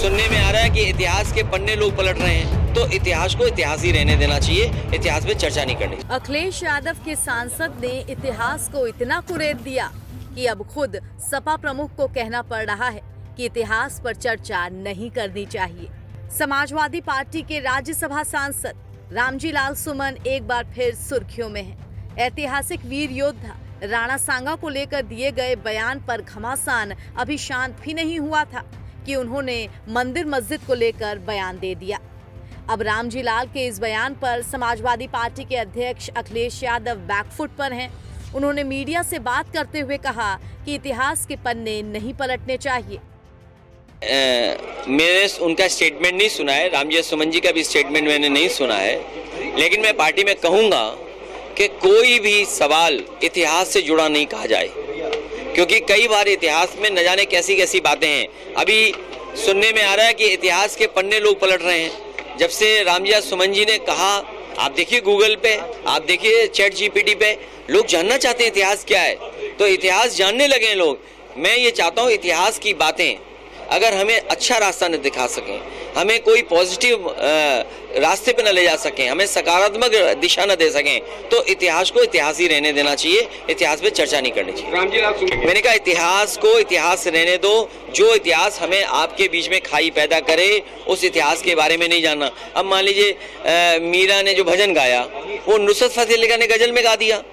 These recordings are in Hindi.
सुनने में आ रहा है कि इतिहास के पन्ने लोग पलट रहे हैं, तो इतिहास को इतिहास ही रहने देना चाहिए, इतिहास पे चर्चा नहीं करनी। अखिलेश यादव के सांसद ने इतिहास को इतना कुरेद दिया कि अब खुद सपा प्रमुख को कहना पड़ रहा है कि इतिहास पर चर्चा नहीं करनी चाहिए। समाजवादी पार्टी के राज्यसभा सांसद रामजी लाल सुमन एक बार फिर सुर्खियों में हैं। ऐतिहासिक वीर योद्धा राणा सांगा को लेकर दिए गए बयान पर घमासान अभी शांत भी नहीं हुआ था कि उन्होंने मंदिर मस्जिद को लेकर बयान दे दिया। अब रामजी लाल के इस बयान पर समाजवादी पार्टी के अध्यक्ष अखिलेश यादव बैकफुट पर हैं। उन्होंने मीडिया से बात करते हुए कहा कि इतिहास के पन्ने नहीं पलटने चाहिए। मैंने उनका स्टेटमेंट नहीं सुना है, रामजी सुमन जी का भी स्टेटमेंट मैंने नहीं सुना है, लेकिन मैं पार्टी में कहूँगा कि कोई भी सवाल इतिहास से जुड़ा नहीं कहा जाए, क्योंकि कई बार इतिहास में न जाने कैसी कैसी बातें हैं। अभी सुनने में आ रहा है कि इतिहास के पन्ने लोग पलट रहे हैं। जब से रामजी सुमन जी ने कहा, आप देखिए गूगल पे, आप देखिए चैट जीपीटी पे, लोग जानना चाहते हैं इतिहास क्या है, तो इतिहास जानने लगे हैं लोग। मैं ये चाहता हूँ इतिहास की बातें अगर हमें अच्छा रास्ता न दिखा सकें, हमें कोई पॉजिटिव रास्ते पे न ले जा सकें, हमें सकारात्मक दिशा न दे सकें, तो इतिहास को इतिहास ही रहने देना चाहिए, इतिहास पे चर्चा नहीं करनी चाहिए। मैंने कहा इतिहास को इतिहास रहने दो, जो इतिहास हमें आपके बीच में खाई पैदा करे उस इतिहास के बारे में नहीं जानना। अब मान लीजिए मीरा ने जो भजन गाया वो नुसरत फतेह अली खान ने गजल में गा दिया,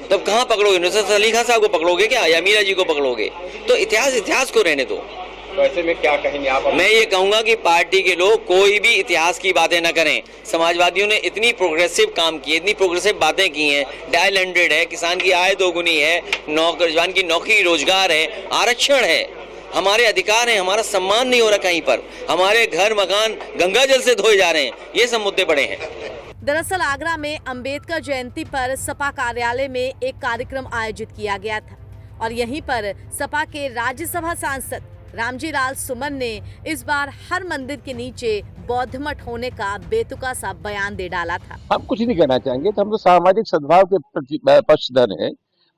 तब कहाँ पकड़ोगे? नुसरत अली खान साहब को पकड़ोगे क्या, या मीरा जी को पकड़ोगे? तो इतिहास को रहने दो। तो ऐसे में क्या कहेंगे आप? मैं ये कहूंगा कि पार्टी के लोग कोई भी इतिहास की बातें न करें। समाजवादियों ने इतनी प्रोग्रेसिव काम किए, इतनी प्रोग्रेसिव बातें की हैं, डायल 100 है, किसान की आय दोगुनी है, नौजवान की नौकरी रोजगार है, आरक्षण है, हमारे अधिकार हैं, हमारा सम्मान नहीं हो रहा कहीं पर, हमारे घर मकान गंगा जल से धोए जा रहे हैं, ये सब मुद्दे पड़े हैं। दरअसल आगरा में अंबेडकर जयंती पर सपा कार्यालय में एक कार्यक्रम आयोजित किया गया था और यहीं पर सपा के राज्यसभा सांसद रामजी लाल सुमन ने इस बार हर मंदिर के नीचे बौद्ध मठ होने का बेतुका सा बयान दे डाला था। हम कुछ नहीं कहना चाहेंगे, तो हम तो सामाजिक सद्भाव के पक्षधर हैं।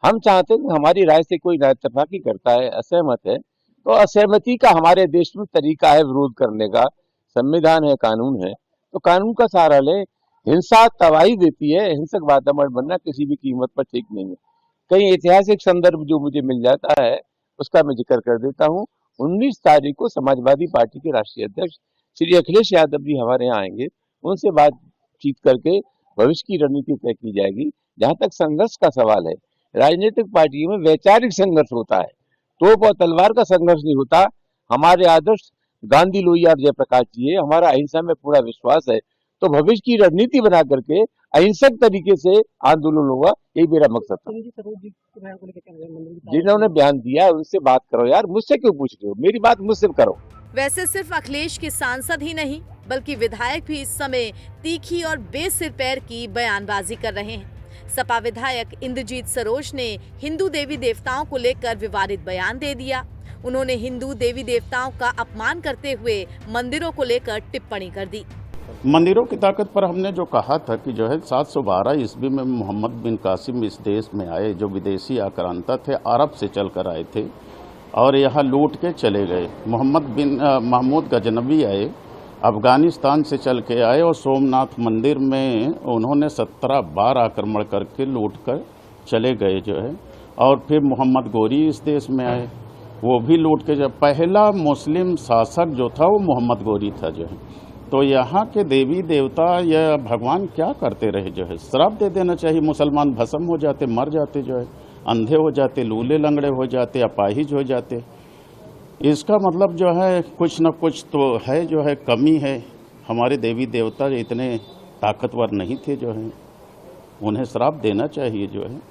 हम चाहते हैं कि हमारी राय से कोई नाइतफाकी करता है, असहमत है, तो असहमति का हमारे देश में तरीका है विरोध करने का, संविधान है, कानून है, तो कानून का सहारा ले। हिंसा तबाही देती है, हिंसक वातावरण बनना किसी भी कीमत पर ठीक नहीं है। कई ऐतिहासिक संदर्भ जो मुझे मिल जाता है उसका मैं जिक्र कर देता हूँ। 19 तारीख को समाजवादी पार्टी के राष्ट्रीय अध्यक्ष श्री अखिलेश यादव जी हमारे यहाँ आएंगे, उनसे बातचीत करके भविष्य की रणनीति तय की जाएगी। जहां तक संघर्ष का सवाल है, राजनीतिक पार्टियों में वैचारिक संघर्ष होता है, तोप और तलवार का संघर्ष नहीं होता। हमारे आदर्श गांधी, लोहिया और जयप्रकाश जी है, हमारा अहिंसा में पूरा विश्वास है, तो भविष्य की रणनीति बना करके अहिंसक तरीके से आंदोलन होगा, यही मेरा मकसद था। जिन्होंने बयान दिया उनसे बात करो यार, मुझसे क्यों पूछ रहे हो? मेरी बात मुझसे करो। वैसे सिर्फ अखिलेश के सांसद ही नहीं बल्कि विधायक भी इस समय तीखी और बेसिर पैर की बयानबाजी कर रहे हैं। सपा विधायक इंद्रजीत सरोज ने हिंदू देवी देवताओं को लेकर विवादित बयान दे दिया। उन्होंने हिंदू देवी देवताओं का अपमान करते हुए मंदिरों को लेकर टिप्पणी कर दी। मंदिरों की ताकत पर हमने जो कहा था कि जो है 712 ईस्वी में मोहम्मद बिन कासिम इस देश में आए, जो विदेशी आक्रांता थे, अरब से चलकर आए थे और यहाँ लूट के चले गए। मोहम्मद बिन महमूद गजनबी आए, अफगानिस्तान से चल के आए और सोमनाथ मंदिर में उन्होंने 17 बार आक्रमण करके लूट कर चले गए जो है। और फिर मोहम्मद गोरी इस देश में आए, वो भी लूट के, जब पहला मुस्लिम शासक जो था वो मोहम्मद गोरी था जो है। तो यहाँ के देवी देवता या भगवान क्या करते रहे जो है? श्राप दे देना चाहिए, मुसलमान भस्म हो जाते, मर जाते जो है, अंधे हो जाते, लूले लंगड़े हो जाते, अपाहिज हो जाते। इसका मतलब जो है कुछ न कुछ तो है जो है, कमी है। हमारे देवी देवता इतने ताकतवर नहीं थे जो है, उन्हें श्राप देना चाहिए जो है।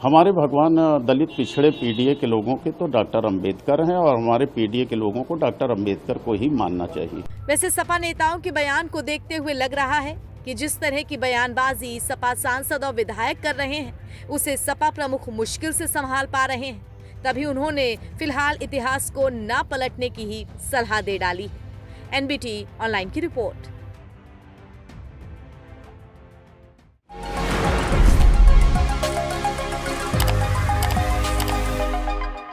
हमारे भगवान दलित पिछड़े पीडीए के लोगों के तो डॉक्टर अंबेडकर हैं और हमारे पीडीए के लोगों को डॉक्टर अंबेडकर को ही मानना चाहिए। वैसे सपा नेताओं के बयान को देखते हुए लग रहा है कि जिस तरह की बयानबाजी सपा सांसद और विधायक कर रहे हैं उसे सपा प्रमुख मुश्किल से संभाल पा रहे हैं। तभी उन्होंने फिलहाल इतिहास को न पलटने की ही सलाह दे डाली। एनबीटी ऑनलाइन की रिपोर्ट।